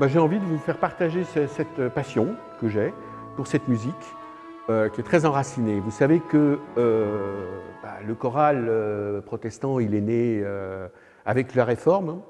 J'ai envie de vous faire partager cette passion que j'ai pour cette musique qui est très enracinée. Vous savez que le choral protestant, il est né avec la Réforme.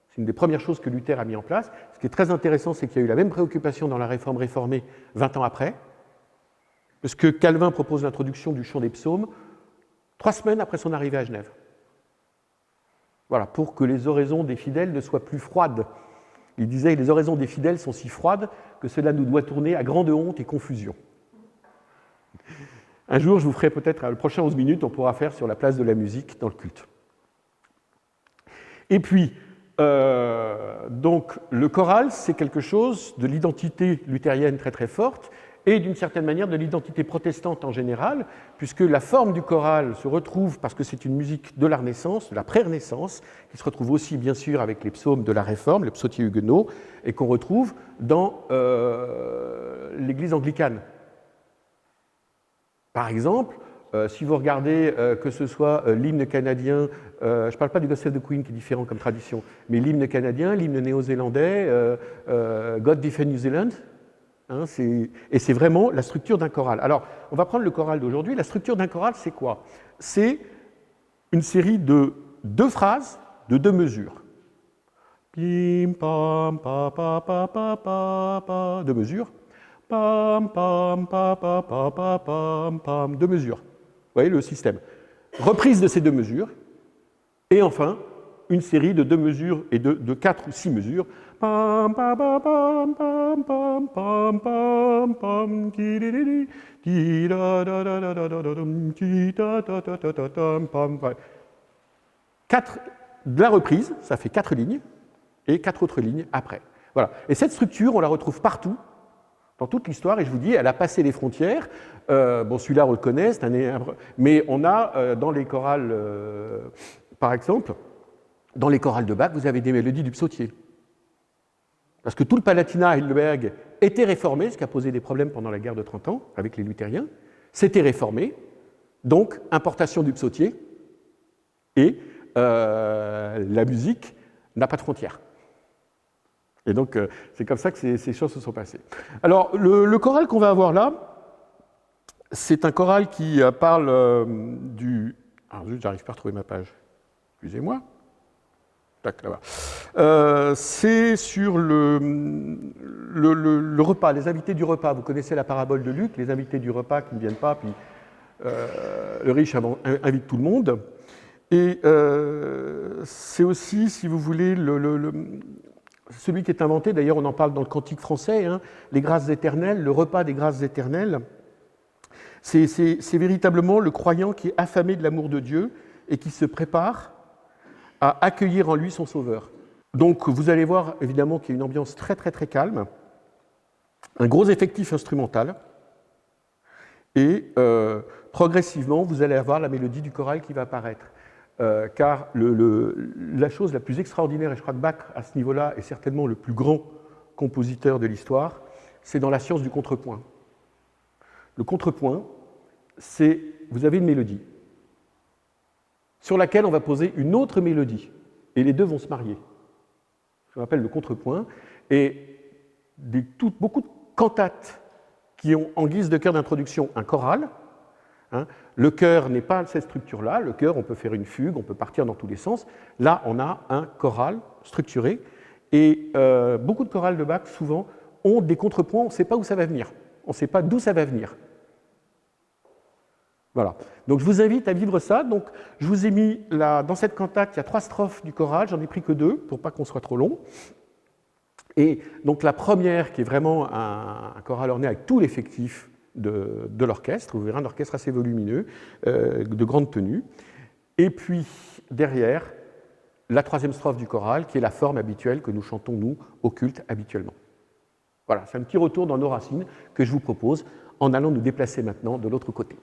C'est une des premières choses que Luther a mis en place. Ce qui est très intéressant, c'est qu'il y a eu la même préoccupation dans la Réforme réformée 20 ans après, parce que Calvin propose l'introduction du chant des psaumes 3 semaines après son arrivée à Genève. Voilà, pour que les oraisons des fidèles ne soient plus froides. Il disait que les oraisons des fidèles sont si froides que cela nous doit tourner à grande honte et confusion. Un jour, je vous ferai peut-être, le prochain 11 minutes, on pourra faire sur la place de la musique dans le culte. Et puis, donc, le choral, c'est quelque chose de l'identité luthérienne très très forte et d'une certaine manière de l'identité protestante en général, puisque la forme du choral se retrouve, parce que c'est une musique de la Renaissance, de la pré-Renaissance, qui se retrouve aussi bien sûr avec les psaumes de la Réforme, les psautiers huguenots, et qu'on retrouve dans l'Église anglicane. Par exemple, si vous regardez que ce soit l'hymne canadien, je ne parle pas du Gospel of the Queen qui est différent comme tradition, mais l'hymne canadien, l'hymne néo-zélandais, God Defend New Zealand, hein, et c'est vraiment la structure d'un choral. Alors, on va prendre le choral d'aujourd'hui. La structure d'un choral, c'est quoi? C'est une série de 2 phrases de 2 mesures. Pim, pam, pa, pa, pa, pa, pa, pa, 2 mesures. Pam, pam, pa, pa, pa, pa, pam, pam, 2 mesures. Vous voyez le système. Reprise de ces 2 mesures, et enfin, une série de 2 mesures et de 4 ou 6 mesures. Pam, pam, pam, pam, pam, pam, pam, pam, pam, ti, di, di, di, da, da, da, da, da, da, da, ti, da, da, da, da, da, da, pam, pam. 4 de la reprise, ça fait 4 lignes, et 4 autres lignes après. Voilà. Et cette structure, on la retrouve partout, dans toute l'histoire, et je vous dis, elle a passé les frontières. Bon, celui-là, on le connaît, mais on a dans les chorales, par exemple, dans les chorales de Bach, vous avez des mélodies du psautier. Parce que tout le Palatinat à Heidelberg était réformé, ce qui a posé des problèmes pendant la guerre de 30 ans avec les luthériens. C'était réformé, donc importation du psautier, et la musique n'a pas de frontières. Et donc, c'est comme ça que ces choses se sont passées. Alors, le choral qu'on va avoir là, c'est un choral qui parle du... Alors, juste, j'arrive pas à retrouver ma page. Excusez-moi. Tac, là-bas. C'est sur le repas, les invités du repas. Vous connaissez la parabole de Luc, les invités du repas qui ne viennent pas, puis le riche invite tout le monde. Et c'est aussi, si vous voulez, celui qui est inventé, d'ailleurs on en parle dans le cantique français, hein, les grâces éternelles, le repas des grâces éternelles. C'est véritablement le croyant qui est affamé de l'amour de Dieu et qui se prépare à accueillir en lui son sauveur. Donc vous allez voir évidemment qu'il y a une ambiance très très très calme, un gros effectif instrumental, et progressivement vous allez avoir la mélodie du choral qui va apparaître. Car la chose la plus extraordinaire, et je crois que Bach à ce niveau-là est certainement le plus grand compositeur de l'histoire, c'est dans la science du contrepoint. Le contrepoint, c'est, vous avez une mélodie sur laquelle on va poser une autre mélodie, et les deux vont se marier. Je m'appelle le contrepoint, et beaucoup de cantates qui ont en guise de chœur d'introduction un choral. Hein, le chœur n'est pas cette structure-là. Le chœur, on peut faire une fugue, on peut partir dans tous les sens. Là, on a un choral structuré, et beaucoup de chorales de Bach, souvent, ont des contrepoints, on ne sait pas où ça va venir. On ne sait pas d'où ça va venir. Voilà. Donc je vous invite à vivre ça. Donc je vous ai mis là, dans cette cantate, il y a 3 strophes du choral, j'en ai pris que 2 pour pas qu'on soit trop long. Et donc la première, qui est vraiment un choral orné avec tout l'effectif de l'orchestre, vous verrez un orchestre assez volumineux, de grande tenue. Et puis derrière, la 3e strophe du choral, qui est la forme habituelle que nous chantons nous au culte habituellement. Voilà, c'est un petit retour dans nos racines que je vous propose en allant nous déplacer maintenant de l'autre côté.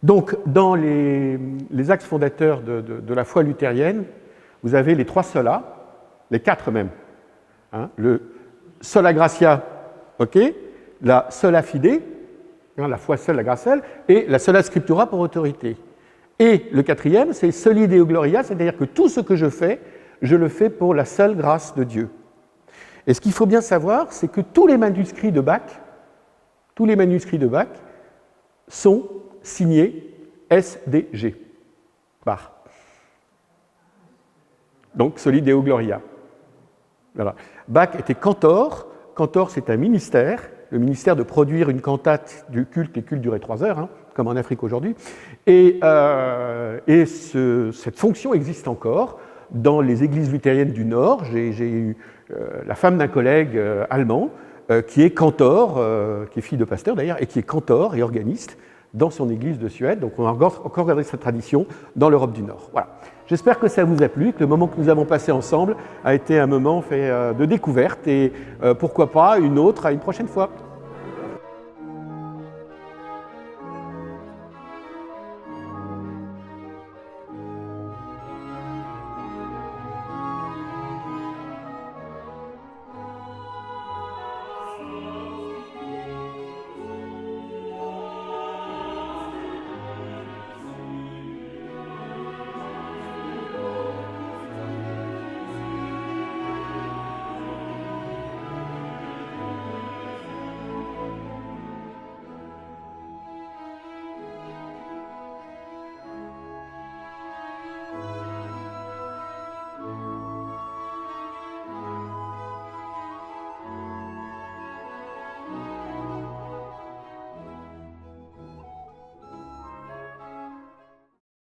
Donc, dans les axes fondateurs de la foi luthérienne, vous avez les 3 solas, les 4 même. Hein, le sola gratia, okay, la sola fide, hein, la foi seule, la grâce seule, et la sola scriptura pour autorité. Et le 4e, c'est soli deo gloria, c'est-à-dire que tout ce que je le fais pour la seule grâce de Dieu. Et ce qu'il faut bien savoir, c'est que tous les manuscrits de Bach sont signés SDG, Bach. Donc, soli deo gloria. Voilà. Bach était cantor. Cantor, c'est un ministère, le ministère de produire une cantate du culte. Les cultes duraient 3 heures, hein, comme en Afrique aujourd'hui. Et cette fonction existe encore dans les églises luthériennes du Nord. J'ai eu la femme d'un collègue allemand qui est cantor, qui est fille de pasteur d'ailleurs, et qui est cantor et organiste dans son église de Suède. Donc on a encore gardé cette tradition dans l'Europe du Nord. Voilà. J'espère que ça vous a plu, que le moment que nous avons passé ensemble a été un moment fait de découverte et pourquoi pas une autre à une prochaine fois.